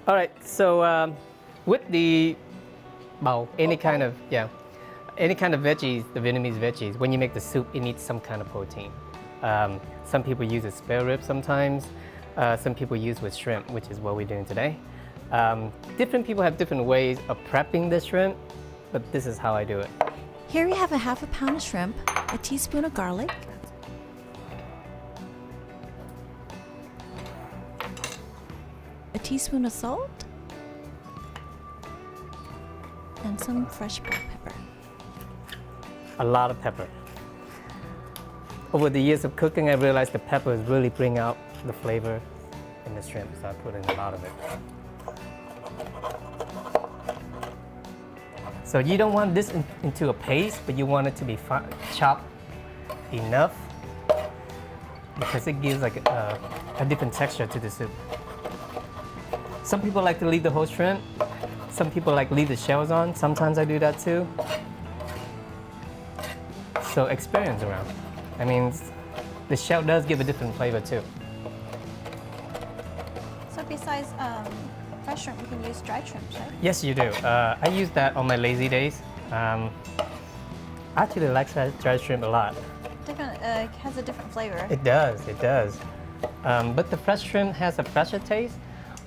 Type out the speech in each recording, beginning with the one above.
All right, so with the bao, any kind of veggies, the Vietnamese veggies, when you make the soup, it needs some kind of protein. Some people use a spare rib sometimes. Some people use with shrimp, which is what we're doing today. Different people have different ways of prepping the shrimp, but this is how I do it. Here we have a half a pound of shrimp, a teaspoon of garlic, a teaspoon of salt, and some fresh black pepper. A lot of pepper. Over the years of cooking, I realized the peppers really bring out the flavor in the shrimp, so I put in a lot of it. So you don't want this into a paste, but you want it to be chopped enough because it gives like a different texture to the soup. Some people like to leave the whole shrimp. Some people like leave the shells on. Sometimes I do that too. So experience around. I mean, the shell does give a different flavor too. So besides fresh shrimp, you can use dried shrimp, right? Yes, you do. I use that on my lazy days. I actually like dried shrimp a lot. Different, has a different flavor. It does, it does. But the fresh shrimp has a fresher taste,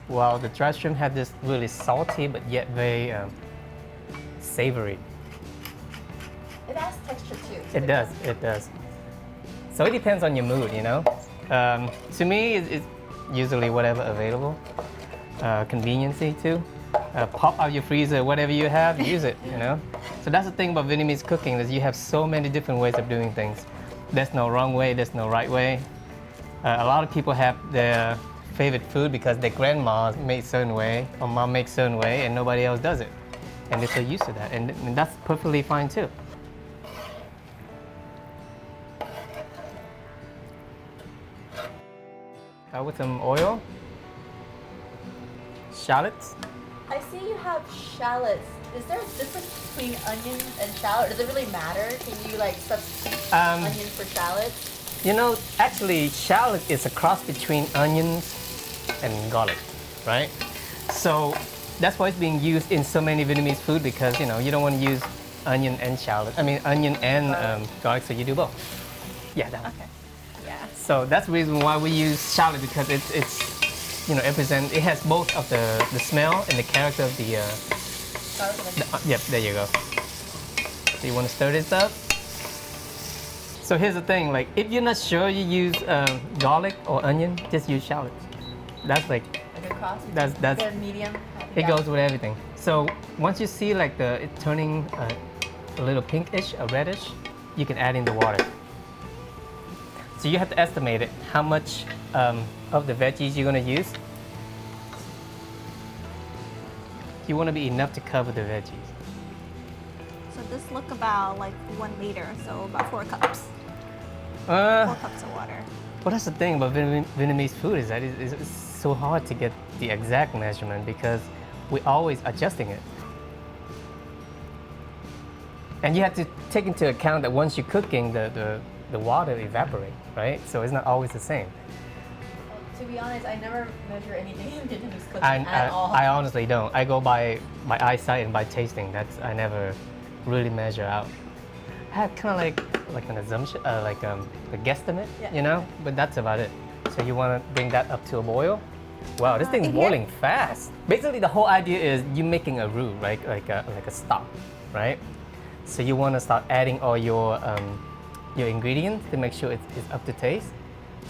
while the dried shrimp has this really salty but yet very savory. It adds texture too. It does, it does. So it depends on your mood, you know? To me, it's usually whatever available. Conveniency too. Pop out your freezer, whatever you have, use it, you know? So that's the thing about Vietnamese cooking, is you have so many different ways of doing things. There's no wrong way, there's no right way. A lot of people have their favorite food because their grandma made certain way, or mom makes certain way, and nobody else does it. And they're so used to that, and that's perfectly fine too. Start with some oil, shallots. I see you have shallots. Is there a difference between onion and shallot? Does it really matter? Can you like substitute onion for shallots? You know, actually, shallot is a cross between onions and garlic, right? So that's why it's being used in so many Vietnamese food, because you know you don't want to use onion and shallot. I mean, onion and garlic, so you do both. Yeah, that one. Okay. Yeah. So that's the reason why we use shallot, because it's you know, it has both of the smell and the character of the. Yep, there you go. So you want to stir this up. So here's the thing, like if you're not sure you use garlic or onion, just use shallot. That's like a cross. that's the medium. it goes with everything. So once you see like it turning a little pinkish or reddish, you can add in the water. So you have to estimate it, how much of the veggies you're going to use. You want to be enough to cover the veggies. So this look about like 1 liter, so about 4 cups. 4 cups of water. Well, that's the thing about Vietnamese food, is that it's so hard to get the exact measurement because we're always adjusting it. And you have to take into account that once you're cooking, the water evaporates, right? So it's not always the same. To be honest, I never measure anything in Vietnamese cooking at all. I honestly don't. I go by my eyesight and by tasting. I never really measure out. I have kind of like an assumption, a guesstimate, Yeah. you know? But that's about it. So you want to bring that up to a boil. Wow, this thing's boiling fast. Basically, the whole idea is you making a roux, right? Like a stock, right? So you want to start adding all your ingredients to make sure it's up to taste.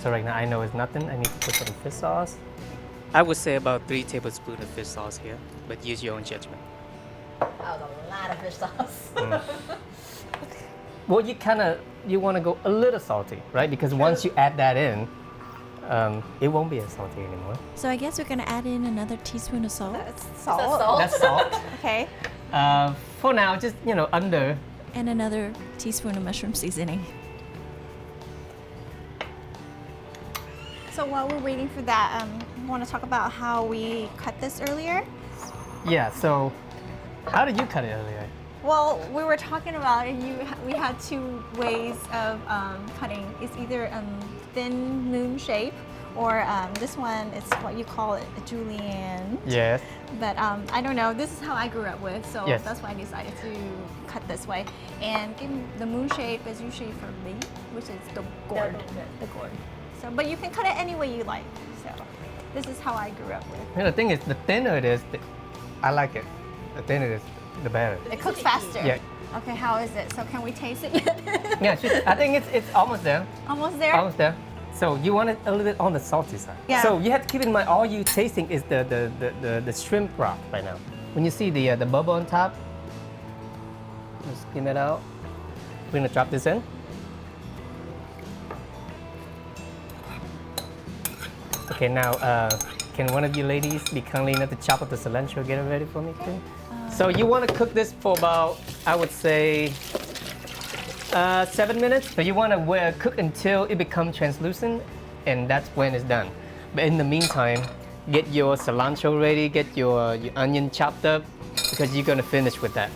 So right now I know it's nothing. I need to put some fish sauce. I would say about 3 tablespoons of fish sauce here, but use your own judgment. That was a lot of fish sauce. Well, you want to go a little salty, right? Because once you add that in, it won't be as salty anymore. So I guess we're gonna add in another teaspoon of salt. That's salt. That's salt. Okay. For now, just under. And another teaspoon of mushroom seasoning. So while we're waiting for that, I want to talk about how we cut this earlier. Yeah. So, how did you cut it earlier? Well, we were talking about it. We had 2 ways of cutting. It's either thin moon shape Or this one, it's what you call it, a julienne. Yes. But I don't know, this is how I grew up with, so Yes. that's why I decided to cut this way. And the moon shape is usually for me, which is the gourd. The gourd. So, but you can cut it any way you like. So this is how I grew up with. You know, the thing is, the thinner it is, I like it. The thinner it is, the better. It cooks faster. Yeah. Okay, how is it? So can we taste it yet? Yeah, I think it's almost there. Almost there? Almost there. So you want it a little bit on the salty side. Yeah. So you have to keep in mind, all you tasting is the shrimp broth right now. When you see the bubble on top, just skim it out. We're gonna drop this in. Okay, now can one of you ladies be kindly enough to chop up the cilantro, get it ready for me, too? So you want to cook this for about, I would say, 7 minutes. So you want to cook until it becomes translucent, and that's when it's done. But in the meantime, get your cilantro ready, get your onion chopped up, because you're going to finish with that.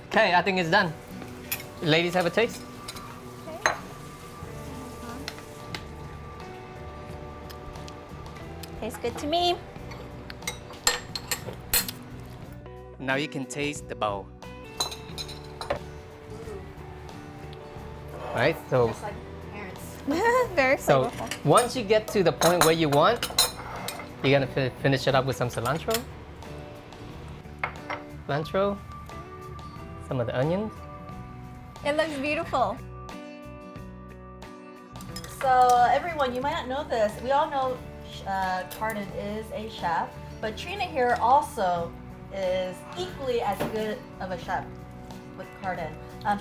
Okay, I think it's done. Ladies, have a taste. Okay. Tastes good to me. Now you can taste the bowl. Right, so Just like parents. Very so flavorful. once you get to the point where you want, you're gonna finish it up with some cilantro. Cilantro, some of the onions. It looks beautiful. So everyone, you might not know this. We all know Cardin is a chef, but Trina here also is equally as good of a chef with Cardin.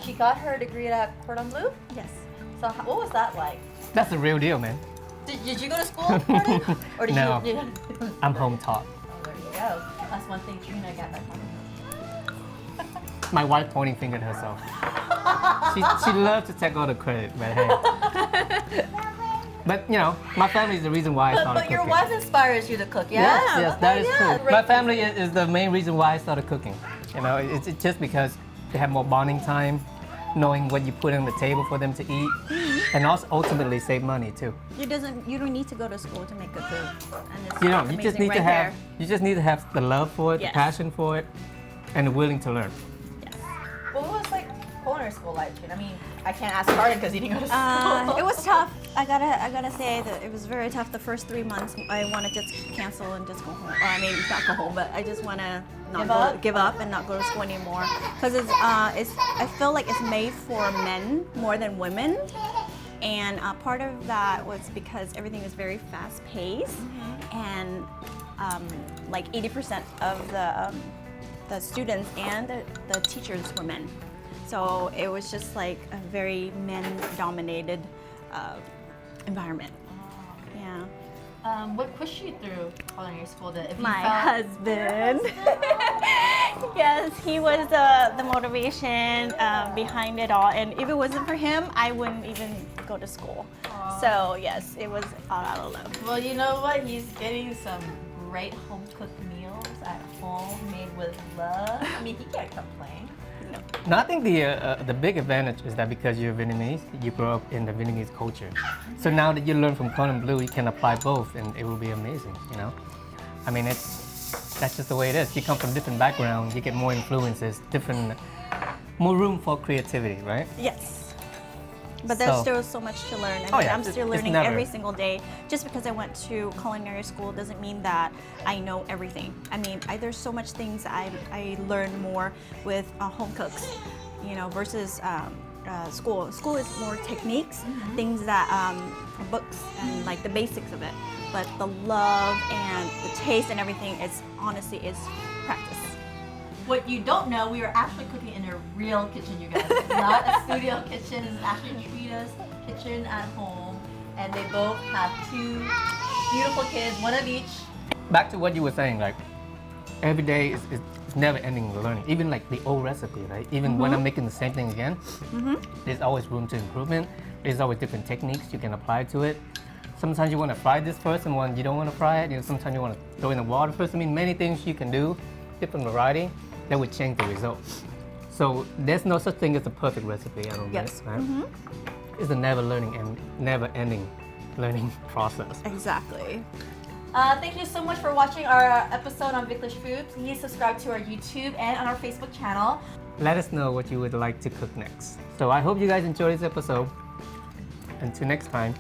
She got her degree at Cordon Bleu. Yes. So what was that like? That's the real deal, man. Did you go to school at Cardin? Or did No. you? I'm home taught. Oh, there you go. That's one thing Trina got back home. My wife pointing finger at herself. She loves to take all the credit, but hey. But you know, my family is the reason why I started But cooking. your wife inspires you to cook, yeah? Yes, that is yeah. true. My family is the main reason why I started cooking. You know, it's just because they have more bonding time, knowing what you put on the table for them to eat, and also ultimately save money too. You don't need to go to school to make good food. And it's You know, you just amazing need to right have you just need to have the love for it, Yes. the passion for it, and the willing to learn. there. Yes. What was like culinary school like, Trina? I mean, I can't ask Cardin because he didn't go to school. It was tough. I gotta say that it was very tough. The first 3 months, I want to just cancel and just go home. Or, I mean, not go home, but I just want to give up and not go to school anymore. Because I feel like it's made for men more than women. And part of that was because everything is very fast paced, and like 80% of the students and the teachers were men. So it was just like a very men-dominated environment. Yeah. What pushed you through culinary school? That if you My felt husband. Yes, he was the motivation behind it all. And if it wasn't for him, I wouldn't even go to school. So yes, it was all out of love. Well, you know what? He's getting some great home-cooked meals at home, made with love. I mean, he can't complain. No, I think the big advantage is that because you're Vietnamese, you grow up in the Vietnamese culture. So now that you learn from Cordon Bleu, you can apply both, and it will be amazing. You know, I mean, that's just the way it is. You come from different backgrounds, you get more influences, more room for creativity, right? Yes. But there's still so much to learn. I mean, I'm still learning every single day. Just because I went to culinary school doesn't mean that I know everything. I mean, there's so much things I learn more with home cooks, you know, versus school. School is more techniques, things that from books and like the basics of it. But the love and the taste and everything is honestly practice. What you don't know, we are actually cooking in a real kitchen, you guys. It's not a studio kitchen. This is actually Trina's kitchen at home. And they both have 2 beautiful kids, one of each. Back to what you were saying, like every day is never ending learning. Even like the old recipe, right? Even when I'm making the same thing again, there's always room to improvement. There's always different techniques you can apply to it. Sometimes you want to fry this first, and when you don't want to fry it, you know, sometimes you want to throw in the water first. I mean, many things you can do, different variety, that would change the result. So there's no such thing as a perfect recipe, I don't Yes. think, right? It's a never ending learning process. Exactly. Thank you so much for watching our episode on Vietglish food. Please subscribe to our YouTube and on our Facebook channel. Let us know what you would like to cook next. So I hope you guys enjoyed this episode. Until next time.